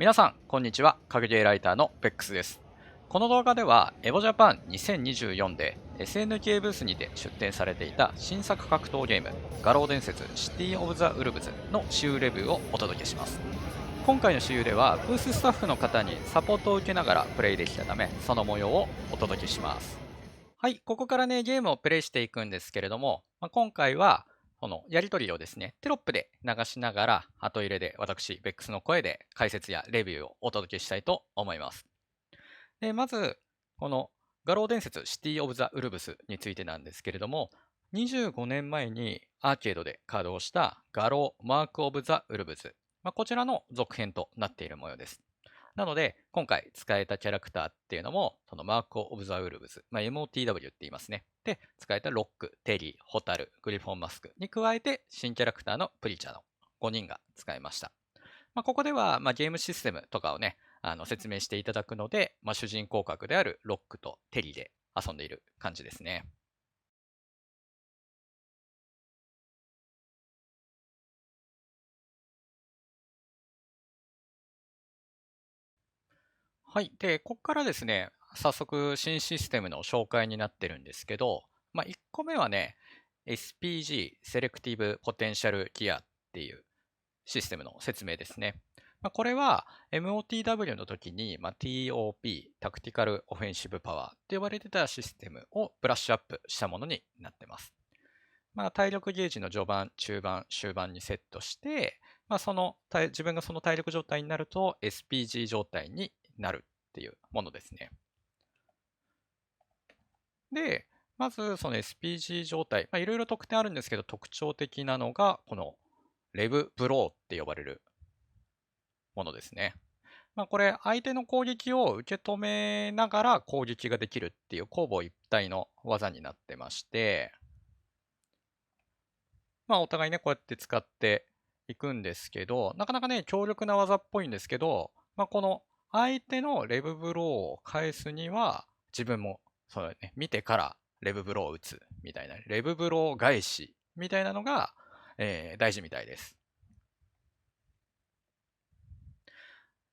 皆さん、こんにちは。格ゲーライターのベックスです。この動画では、エボジャパン2024で SNK ブースにて出展されていた新作格闘ゲーム、画廊伝説シティ・オブ・ザ・ウルブズの私有レビューをお届けします。今回の私有では、ブーススタッフの方にサポートを受けながらプレイできたため、その模様をお届けします。はい、ここからね、ゲームをプレイしていくんですけれども、今回は、このやり取りをですね、テロップで流しながら、後入れで私、ベックスの声で解説やレビューをお届けしたいと思います。で、まず、この画廊伝説シティ・オブ・ザ・ウルブスについてなんですけれども、25年前にアーケードで稼働した画廊マーク・オブ・ザ・ウルブズ、こちらの続編となっている模様です。なので、今回使えたキャラクターっていうのも、そのマーク・オブ・ザ・ウルブズ、MOTW って言いますね。で、使えたロック、テリー、ホタル、グリフォン・マスクに加えて、新キャラクターのプリチャーの5人が使えました。ここでは、ゲームシステムとかをね、説明していただくので、主人公格であるロックとテリーで遊んでいる感じですね。はい。で、ここからですね、早速新システムの紹介になってるんですけど、1個目はね、SPG、セレクティブポテンシャルギアっていうシステムの説明ですね。これは MOTW の時に、TOP、タクティカルオフェンシブパワーって呼ばれてたシステムをブラッシュアップしたものになってます。体力ゲージの序盤、中盤、終盤にセットして、自分がその体力状態になると SPG 状態になるっていうものですね。で、まずその SPG 状態、いろいろ特典あるんですけど、特徴的なのが、このレブブローって呼ばれるものですね。これ、相手の攻撃を受け止めながら攻撃ができるっていう攻防一体の技になってまして、お互いね、こうやって使っていくんですけど、なかなかね、強力な技っぽいんですけど、この相手のレブブローを返すには、自分も、そうだね、見てからレブブローを打つみたいな、レブブロー返しみたいなのが、大事みたいです。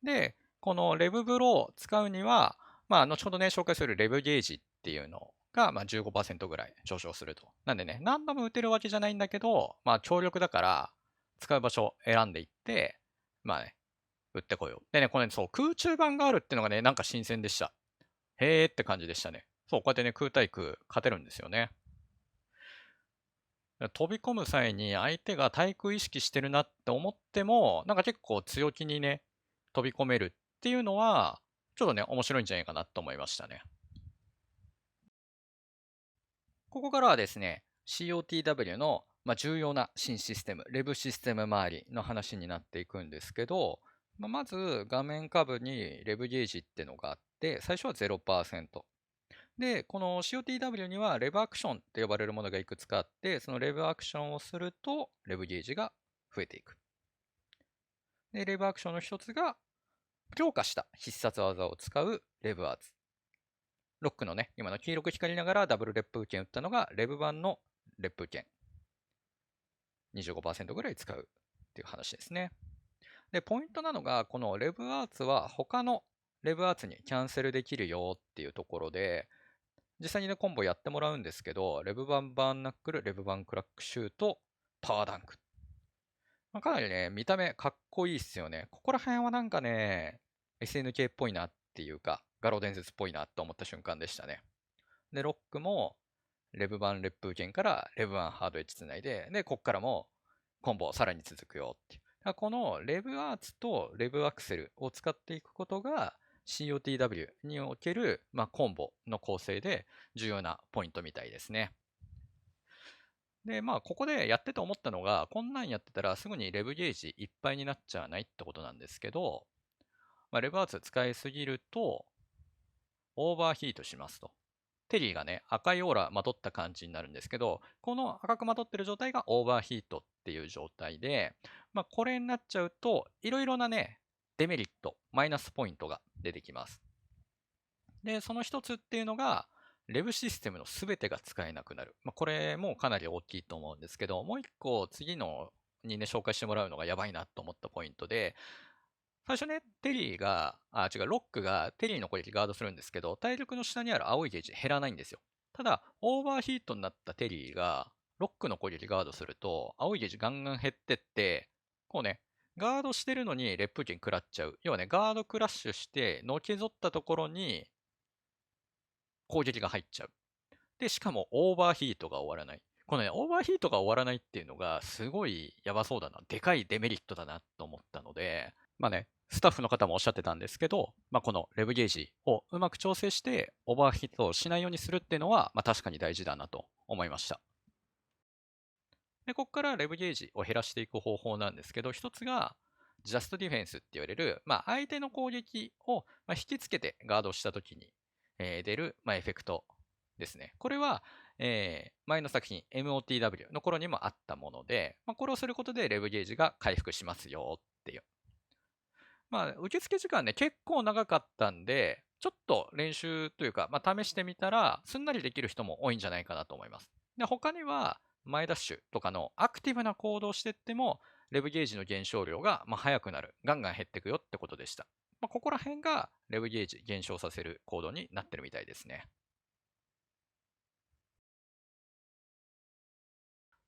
で、このレブブローを使うには、後ほどね、紹介するレブゲージっていうのが、15%ぐらい上昇すると。なんでね、何度も打てるわけじゃないんだけど、強力だから、使う場所を選んでいって、打ってこよう。でね、これね、そう、空中版があるっていうのがね、なんか新鮮でした。へーって感じでしたね。そう、こうやってね、空対空勝てるんですよね。飛び込む際に相手が対空意識してるなって思っても、なんか結構強気にね、飛び込めるっていうのは、ちょっとね、面白いんじゃないかなと思いましたね。ここからはですね、COTW の重要な新システム、レブシステム周りの話になっていくんですけど、まず画面下部にレブゲージってのがあって、最初は0%。で、この COTW にはレブアクションって呼ばれるものがいくつかあって、そのレブアクションをすると、レブゲージが増えていく。で、レブアクションの一つが、強化した必殺技を使うレブアーツ。ロックのね、今の黄色く光りながらダブル烈風剣打ったのが、レブ版の烈風剣。25%ぐらい使うっていう話ですね。で、ポイントなのが、このレブアーツは他のレブアーツにキャンセルできるよっていうところで、実際にね、コンボやってもらうんですけど、レブ版バーンナックル、レブ版クラックシュート、パワーダンク。かなりね、見た目かっこいいっすよね。ここら辺はなんかね、SNK っぽいなっていうか、画廊伝説っぽいなと思った瞬間でしたね。で、ロックも、レブ版烈風剣からレブ版ハードエッジつないで、で、こっからもコンボさらに続くよっていう。このレブアーツとレブアクセルを使っていくことが COTW における、コンボの構成で重要なポイントみたいですね。で、ここでやってて思ったのが、こんなんやってたらすぐにレブゲージいっぱいになっちゃわないってことなんですけど、レブアーツ使いすぎるとオーバーヒートしますと。テリーがね、赤いオーラまとった感じになるんですけど、この赤くまとってる状態がオーバーヒートっていう状態で、これになっちゃうと、いろいろなね、デメリット、マイナスポイントが出てきます。で、その一つっていうのが、レブシステムの全てが使えなくなる。これもかなり大きいと思うんですけど、もう一個次のにね、紹介してもらうのがやばいなと思ったポイントで、最初ね、テリーが、違う、ロックがテリーの攻撃ガードするんですけど、体力の下にある青いゲージ減らないんですよ。ただ、オーバーヒートになったテリーが、ロックの攻撃ガードすると、青いゲージガンガン減ってって、こうね、ガードしてるのに烈風剣食らっちゃう。要はね、ガードクラッシュして、のけぞったところに攻撃が入っちゃう。で、しかもオーバーヒートが終わらない。このね、オーバーヒートが終わらないっていうのが、すごいやばそうだな。でかいデメリットだなと思ったので、まあね、スタッフの方もおっしゃってたんですけど、まあ、このレブゲージをうまく調整して、オーバーヒートをしないようにするっていうのは、まあ、確かに大事だなと思いました。で、ここからレブゲージを減らしていく方法なんですけど、一つが、ジャストディフェンスって言われる、まあ、相手の攻撃を引きつけてガードしたときに、出る、まあ、エフェクトですね。これは、前の作品 MOTW の頃にもあったもので、まあ、これをすることでレブゲージが回復しますよっていう。まあ、受付時間ね、結構長かったんで、ちょっと練習というか、まあ、試してみたら、すんなりできる人も多いんじゃないかなと思います。で、他には、前ダッシュとかのアクティブな行動をしていっても、レブゲージの減少量が速くなる。ガンガン減っていくよってことでした。まあ、ここら辺がレブゲージ減少させる行動になってるみたいですね。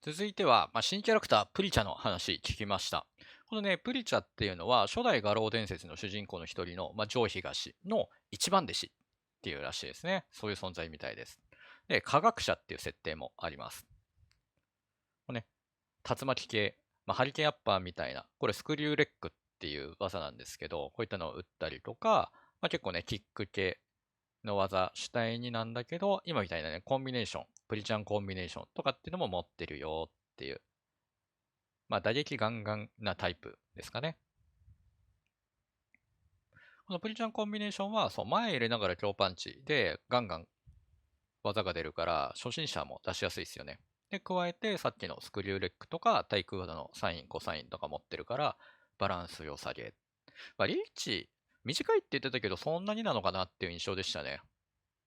続いては、まあ、新キャラクター、プリチャの話聞きました。このね、プリチャっていうのは、初代画廊伝説の主人公の一人の、まあ、上東の一番弟子っていうらしいですね。そういう存在みたいです。で、科学者っていう設定もあります。これね、竜巻系、まあ、ハリケーンアッパーみたいな、これスクリューレックっていう技なんですけど、こういったのを打ったりとか、まあ、結構ね、キック系の技主体になんだけど、今みたいなね、コンビネーション、プリチャンコンビネーションとかっていうのも持ってるよっていう、まあ、打撃ガンガンなタイプですかね。このプリチャンコンビネーションは、そう、前入れながら強パンチでガンガン技が出るから、初心者も出しやすいですよね。で、加えて、さっきのスクリューレックとか、対空技のサイン、コサインとか持ってるから、バランス良さげ。まあ、リーチ、短いって言ってたけど、そんなになのかなっていう印象でしたね。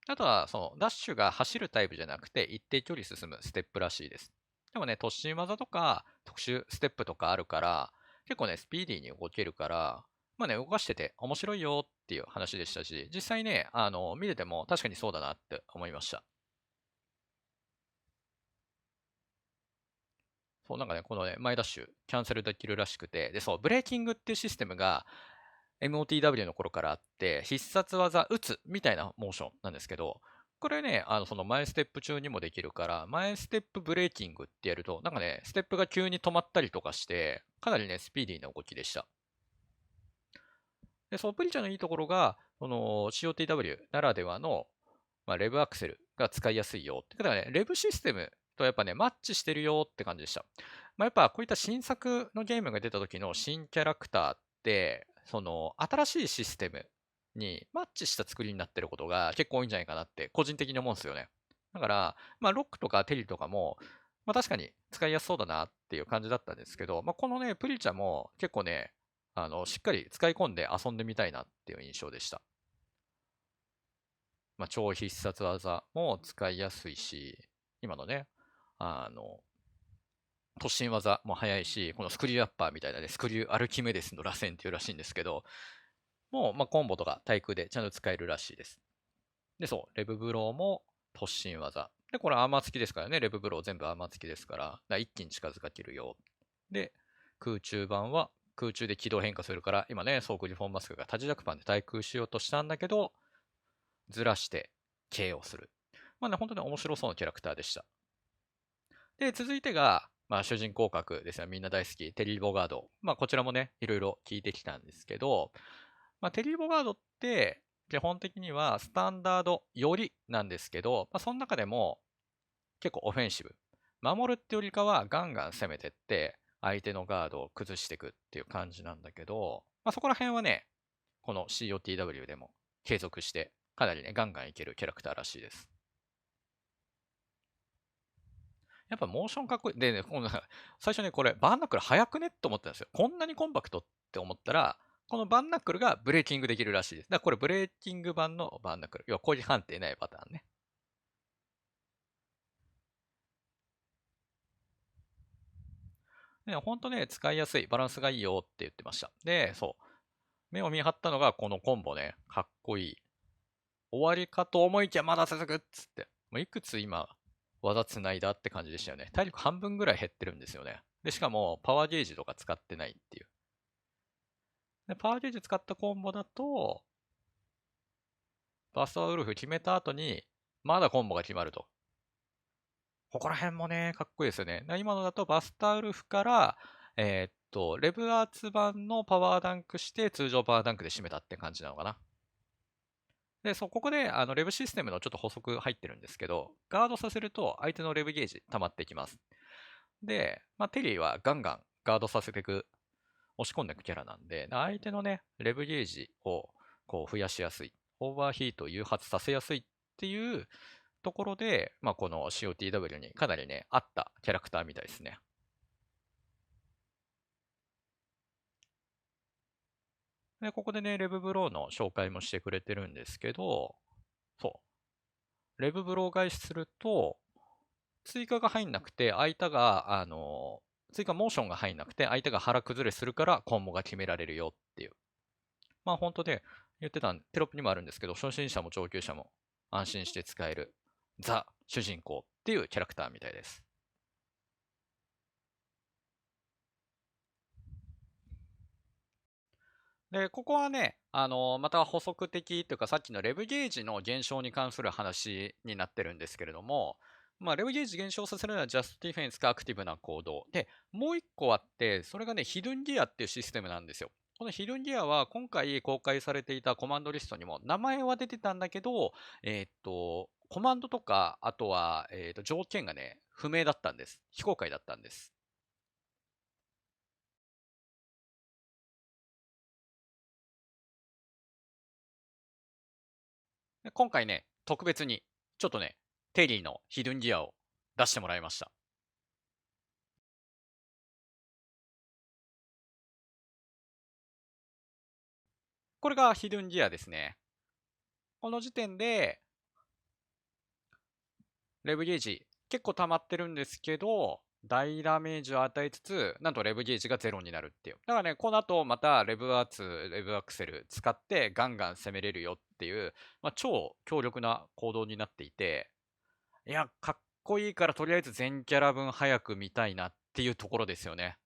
あとは、その、ダッシュが走るタイプじゃなくて、一定距離進むステップらしいです。でもね、突進技とか、特殊ステップとかあるから、結構ね、スピーディーに動けるから、まあね、動かしてて面白いよっていう話でしたし、実際ね、見てても確かにそうだなって思いました。そう、なんかね、このね、前ダッシュ、キャンセルできるらしくて、で、そう、ブレーキングっていうシステムが MOTW の頃からあって、必殺技打つみたいなモーションなんですけど、これね、その前ステップ中にもできるから、前ステップブレーキングってやると、なんかね、ステップが急に止まったりとかして、かなりね、スピーディーな動きでした。で、そのプリチャのいいところが、その COTW ならではの、まあ、レブアクセルが使いやすいよって。だからね、レブシステムとやっぱね、マッチしてるよって感じでした。まあ、やっぱこういった新作のゲームが出た時の新キャラクターって、その新しいシステムにマッチした作りになってることが結構多いんじゃないかなって個人的に思うんですよね。だから、まあ、ロックとかテリとかも、まあ、確かに使いやすそうだなっていう感じだったんですけど、まあ、このね、プリチャも結構ね、しっかり使い込んで遊んでみたいなっていう印象でした。まあ、超必殺技も使いやすいし、今のね、あの、突進技も速いし、このスクリューアッパーみたいなね、スクリューアルキメデスの螺旋っていうらしいんですけど、もう、まあ、コンボとか対空でちゃんと使えるらしいです。で、そう、レブブローも突進技。で、これアーマー付きですからね、レブブロー全部アーマー付きですから、一気に近づけるよ。で、空中版は空中で軌道変化するから、今ね、ソークリフォーマスクがタジジャクパンで対空しようとしたんだけど、ずらして KO する。まあね、本当に面白そうなキャラクターでした。で、続いてが、まあ、主人公格ですね。みんな大好き、テリー・ボガード。まあ、こちらもね、いろいろ聞いてきたんですけど、まあ、テリー・ボガードって、基本的にはスタンダードよりなんですけど、まあ、その中でも結構オフェンシブ。守るってよりかはガンガン攻めてって、相手のガードを崩していくっていう感じなんだけど、まあ、そこら辺はね、この COTW でも継続して、かなりね、ガンガンいけるキャラクターらしいです。やっぱモーションかっこいい。でね、最初ね、これ、バーンナックル速くねって思ったんですよ。こんなにコンパクトって思ったら、このバーンナックルがブレーキングできるらしいです。だからこれブレーキング版のバーンナックル。要は攻撃判定ないパターンね。で、ほんとね、使いやすい、バランスがいいよって言ってました。で、そう。目を見張ったのがこのコンボね。かっこいい。終わりかと思いきやまだ続くっつって。もういくつ今、技つないだって感じでしたよね。体力半分ぐらい減ってるんですよね。で、しかもパワーゲージとか使ってないっていう。で、パワーゲージ使ったコンボだと、バストウルフ決めた後に、まだコンボが決まると。ここら辺もね、かっこいいですよね。今のだとバスタウルフから、レブアーツ版のパワーダンクして通常パワーダンクで締めたって感じなのかな。で、ここでレブシステムのちょっと補足入ってるんですけど、ガードさせると相手のレブゲージ溜まっていきます。で、テリーはガンガンガードさせていく、押し込んでいくキャラなんで、相手のね、レブゲージをこう増やしやすい、オーバーヒートを誘発させやすいっていうところで、この COTW にかなりね、合ったキャラクターみたいですね。で、ここでね、レブブローの紹介もしてくれてるんですけど、そう。レブブロー返しすると、追加が入んなくて、相手が、追加モーションが入んなくて、相手が腹崩れするからコンボが決められるよっていう。本当で、言ってたテロップにもあるんですけど、初心者も上級者も安心して使えるザ主人公っていうキャラクターみたいです。で、ここはね、また補足的というか、さっきのレブゲージの減少に関する話になってるんですけれども、レブゲージ減少させるのはジャストディフェンスかアクティブな行動。で、もう一個あって、それがね、ヒドゥンギアっていうシステムなんですよ。このヒドゥンギアは今回公開されていたコマンドリストにも名前は出てたんだけど、コマンドとか、あとは、条件がね、不明だったんです。非公開だったんです。で今回ね、特別に、ちょっとね、テリーのヒドゥンギアを出してもらいました。これがヒドゥンギアですね。この時点で、レブゲージ結構溜まってるんですけど、大ダメージを与えつつ、なんとレブゲージがゼロになるっていう。だからね、この後またレブアーツ、レブアクセル使ってガンガン攻めれるよっていう、超強力な行動になっていて、いや、かっこいいからとりあえず全キャラ分早く見たいなっていうところですよね。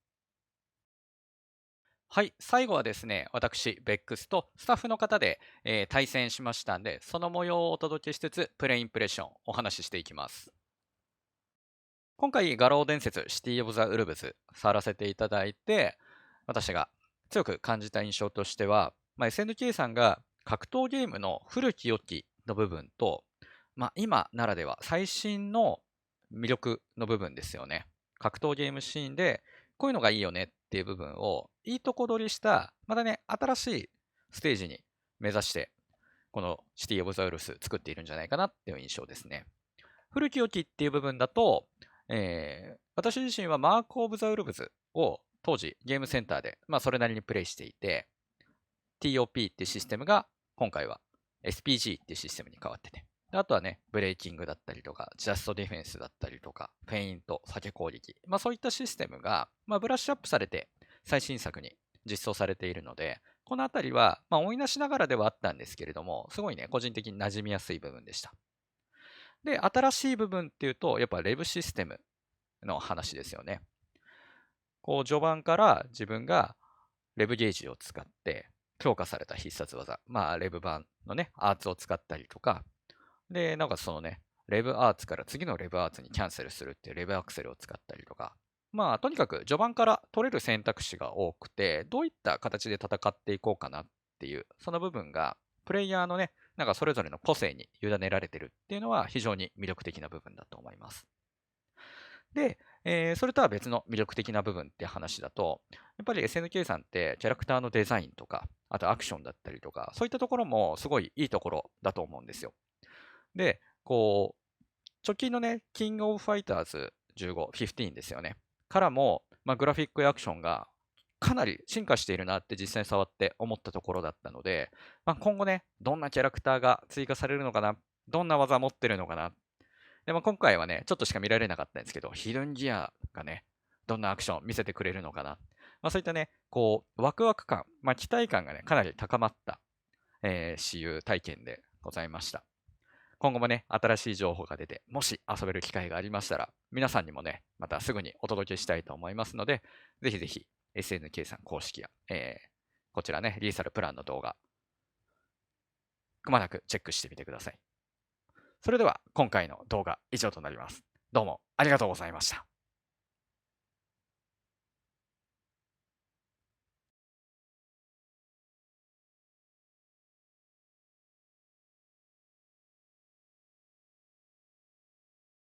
はい、最後はですね、私、ベックスとスタッフの方で、対戦しましたんで、その模様をお届けしつつ、プレインプレッションお話ししていきます。今回、画廊伝説、シティ・オブ・ザ・ウルブズ、触らせていただいて、私が強く感じた印象としては、SNK さんが格闘ゲームの古き良きの部分と、今ならでは最新の魅力の部分ですよね。格闘ゲームシーンで、こういうのがいいよねっていう部分を、いいとこ取りした、またね、新しいステージに目指して、このシティ・オブ・ザ・ウルス作っているんじゃないかなっていう印象ですね。古き良きっていう部分だと、私自身はマーク・オブ・ザ・ウルブズを当時ゲームセンターで、それなりにプレイしていて、TOP っていうシステムが今回は SPG っていうシステムに変わってて、あとはね、ブレイキングだったりとか、ジャストディフェンスだったりとか、フェイント、避け攻撃、そういったシステムが、ブラッシュアップされて最新作に実装されているので、このあたりは、追い出しながらではあったんですけれども、すごいね、個人的に馴染みやすい部分でした。で、新しい部分っていうと、やっぱレブシステムの話ですよね。こう、序盤から自分がレブゲージを使って強化された必殺技、レブ版のね、アーツを使ったりとか、で、なんかそのね、レブアーツから次のレブアーツにキャンセルするっていうレブアクセルを使ったりとか、とにかく序盤から取れる選択肢が多くて、どういった形で戦っていこうかなっていう、その部分が、プレイヤーのね、なんかそれぞれの個性に委ねられてるっていうのは非常に魅力的な部分だと思います。で、それとは別の魅力的な部分って話だと、やっぱり SNK さんってキャラクターのデザインとか、あとアクションだったりとか、そういったところもすごいいいところだと思うんですよ。で、こう、直近のね、キングオブファイターズ15、15ですよね。からも、グラフィックやアクションがかなり進化しているなって実際に触って思ったところだったので、今後ね、どんなキャラクターが追加されるのかな、どんな技持ってるのかな。で、今回はね、ちょっとしか見られなかったんですけど、ヒルンギアがね、どんなアクション見せてくれるのかな。そういったね、こう、ワクワク感、期待感がね、かなり高まった、私有体験でございました。今後もね、新しい情報が出て、もし遊べる機会がありましたら、皆さんにもね、またすぐにお届けしたいと思いますので、ぜひぜひ SNK さん公式や、こちらね、リーサルプランの動画、くまなくチェックしてみてください。それでは今回の動画以上となります。どうもありがとうございました。